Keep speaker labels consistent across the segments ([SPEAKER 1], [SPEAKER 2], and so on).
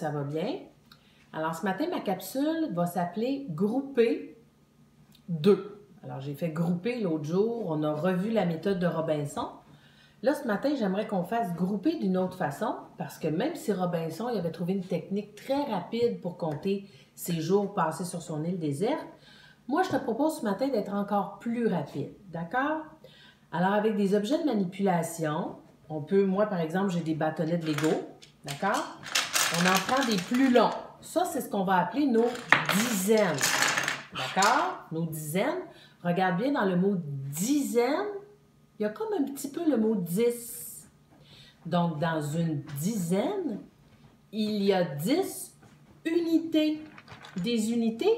[SPEAKER 1] ça va bien. Alors, ce matin, ma capsule va s'appeler « Grouper 2 ». Alors, j'ai fait grouper l'autre jour. On a revu la méthode de Robinson. Là, ce matin, j'aimerais qu'on fasse grouper d'une autre façon parce que même si Robinson il avait trouvé une technique très rapide pour compter ses jours passés sur son île déserte, moi, je te propose ce matin d'être encore plus rapide. D'accord? Alors, avec des objets de manipulation, on peut, moi, par exemple, j'ai des bâtonnets de Lego. D'accord? On en prend des plus longs. Ça, c'est ce qu'on va appeler nos dizaines. D'accord? Nos dizaines. Regarde bien dans le mot dizaine, il y a comme un petit peu le mot 10. Donc, dans une dizaine, il y a 10 unités. Des unités,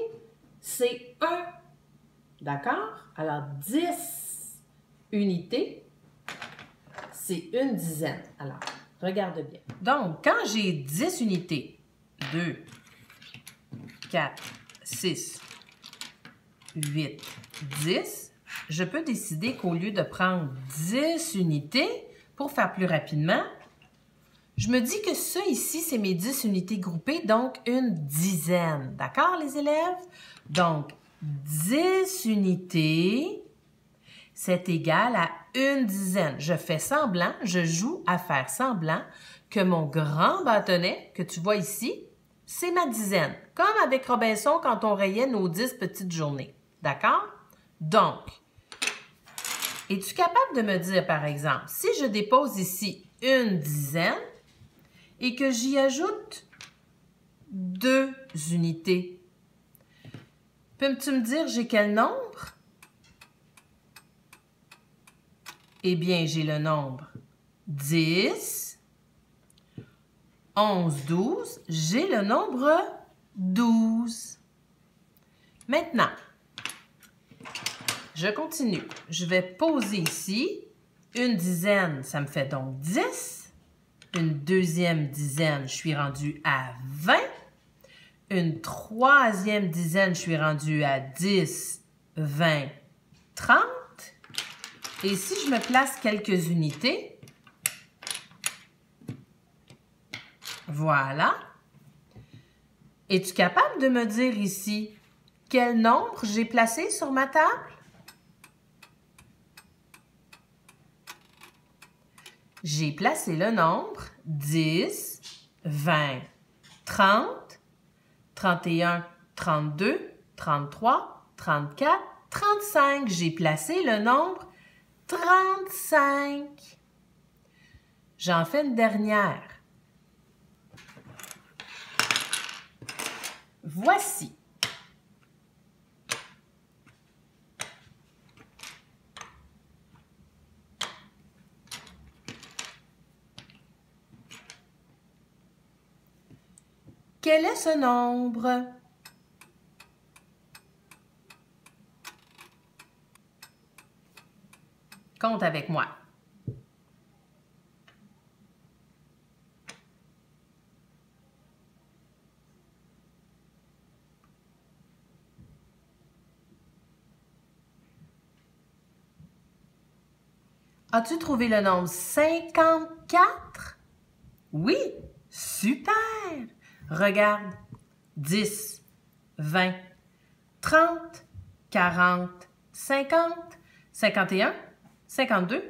[SPEAKER 1] c'est 1. D'accord? Alors, 10 unités, c'est une dizaine. Alors, regarde bien. Donc, quand j'ai 10 unités, 2, 4, 6, 8, 10, je peux décider qu'au lieu de prendre 10 unités pour faire plus rapidement, je me dis que ça ici, c'est mes 10 unités groupées, donc une dizaine. D'accord, les élèves? Donc, 10 unités, c'est égal à une dizaine. Je fais semblant, je joue à faire semblant que mon grand bâtonnet que tu vois ici, c'est ma dizaine. Comme avec Robinson quand on rayait nos 10 petites journées. D'accord? Donc, es-tu capable de me dire, par exemple, si je dépose ici une dizaine et que j'y ajoute 2 unités, peux-tu me dire j'ai quel nombre? Eh bien, j'ai le nombre 10, 11, 12. J'ai le nombre 12. Maintenant, je continue. Je vais poser ici une dizaine, ça me fait donc 10. Une deuxième dizaine, je suis rendue à 20. Une troisième dizaine, je suis rendue à 10, 20, 30. Et si je me place quelques unités, voilà. Es-tu capable de me dire ici quel nombre j'ai placé sur ma table? J'ai placé le nombre 10, 20, 30, 31, 32, 33, 34, 35. J'ai placé le nombre 35. J'en fais une dernière. Voici. Quel est ce nombre? Compte avec moi. As-tu trouvé le nombre 54? Oui, super! Regarde, 10, 20, 30, 40, 50, 51, 52,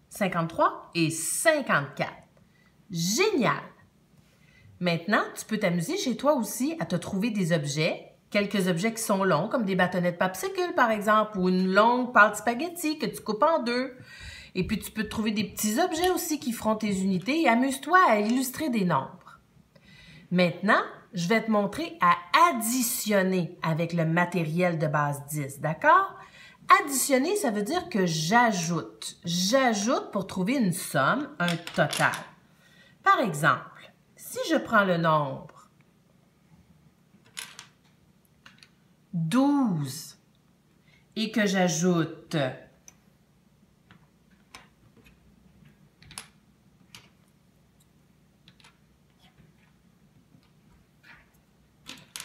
[SPEAKER 1] 53 et 54. Génial! Maintenant, tu peux t'amuser chez toi aussi à te trouver des objets, quelques objets qui sont longs, comme des bâtonnets de popsicle par exemple, ou une longue pâte spaghetti que tu coupes en deux. Et puis, tu peux te trouver des petits objets aussi qui feront tes unités et amuse-toi à illustrer des nombres. Maintenant, je vais te montrer à additionner avec le matériel de base 10, d'accord? Additionner, ça veut dire que j'ajoute. J'ajoute pour trouver une somme, un total. Par exemple, si je prends le nombre 12 et que j'ajoute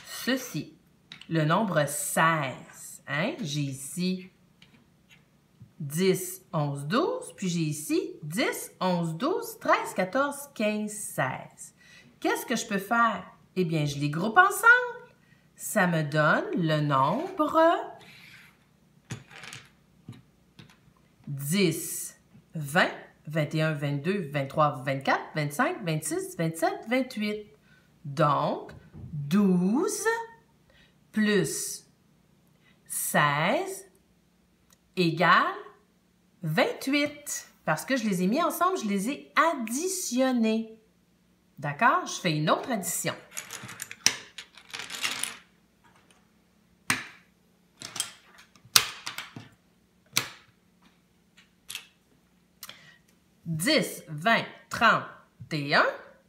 [SPEAKER 1] ceci, le nombre 16. Hein? J'ai ici 10, 11, 12, puis j'ai ici 10, 11, 12, 13, 14, 15, 16. Qu'est-ce que je peux faire? Eh bien, je les groupe ensemble. Ça me donne le nombre 10, 20, 21, 22, 23, 24, 25, 26, 27, 28. Donc, 12 plus 16 égale 28. Parce que je les ai mis ensemble, je les ai additionnés. D'accord? Je fais une autre addition. « 10, 20, 31,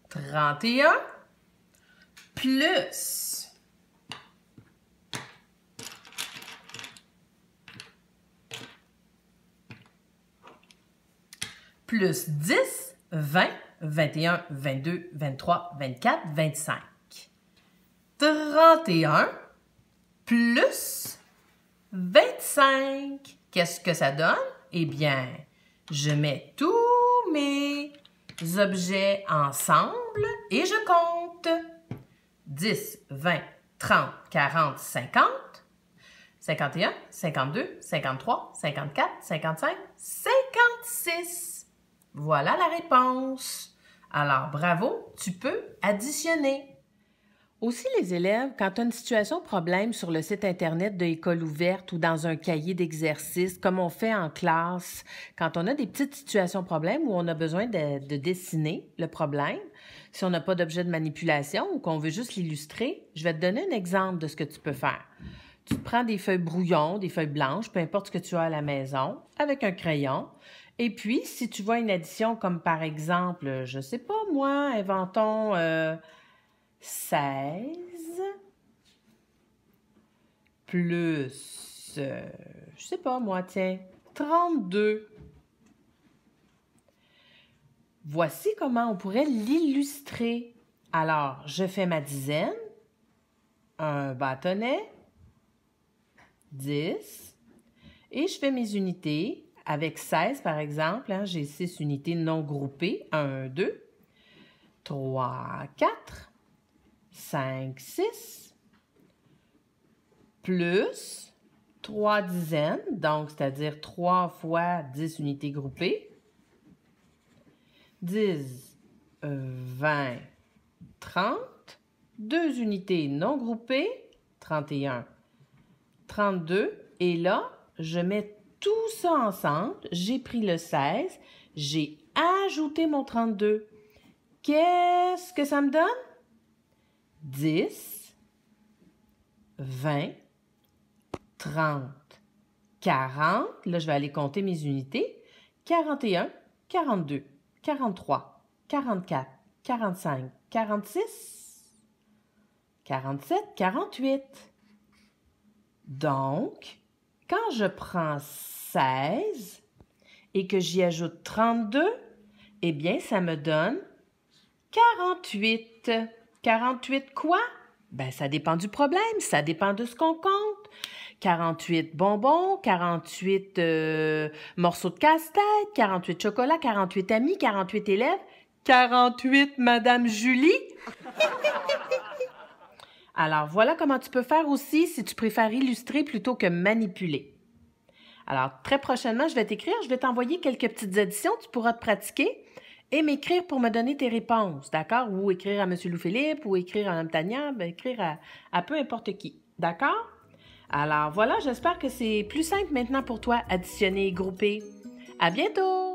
[SPEAKER 1] 31, plus 10, 20, 21, 22, 23, 24, 25. 31 plus 25. Qu'est-ce que ça donne? Eh bien, je mets tous mes objets ensemble et je compte. 10, 20, 30, 40, 50, 51, 52, 53, 54, 55, 56. Voilà la réponse. Alors, bravo, tu peux additionner. Aussi, les élèves, quand tu as une situation problème sur le site Internet de École ouverte ou dans un cahier d'exercice, comme on fait en classe, quand on a des petites situations problèmes où on a besoin de dessiner le problème, si on n'a pas d'objet de manipulation ou qu'on veut juste l'illustrer, je vais te donner un exemple de ce que tu peux faire. Tu te prends des feuilles brouillon, des feuilles blanches, peu importe ce que tu as à la maison, avec un crayon. Et puis, si tu vois une addition comme par exemple, je sais pas moi, inventons 16 plus, je sais pas moi, tiens, 32. Voici comment on pourrait l'illustrer. Alors, je fais ma dizaine, un bâtonnet, 10, et je fais mes unités. Avec 16, par exemple, hein, j'ai 6 unités non groupées. 1, 2, 3, 4, 5, 6, plus 3 dizaines, donc c'est-à-dire 3 fois 10 unités groupées. 10, 20, 30, 2 unités non groupées, 31, 32, et là, je mets tout ça ensemble, j'ai pris le 16, j'ai ajouté mon 32. Qu'est-ce que ça me donne? 10, 20, 30, 40. Là, je vais aller compter mes unités. 41, 42, 43, 44, 45, 46, 47, 48. Donc, quand je prends 16 et que j'y ajoute 32, eh bien, ça me donne 48. 48 quoi? Ben, ça dépend du problème, ça dépend de ce qu'on compte. 48 bonbons, 48 morceaux de casse-tête, 48 chocolats, 48 amis, 48 élèves, 48 Madame Julie. Alors, voilà comment tu peux faire aussi si tu préfères illustrer plutôt que manipuler. Alors, très prochainement, je vais t'écrire, je vais t'envoyer quelques petites additions, tu pourras te pratiquer et m'écrire pour me donner tes réponses, d'accord? Ou écrire à M. Louis-Philippe, ou écrire à Mme Tania, ben, écrire à peu importe qui, d'accord? Alors, voilà, j'espère que c'est plus simple maintenant pour toi, additionner et grouper. À bientôt!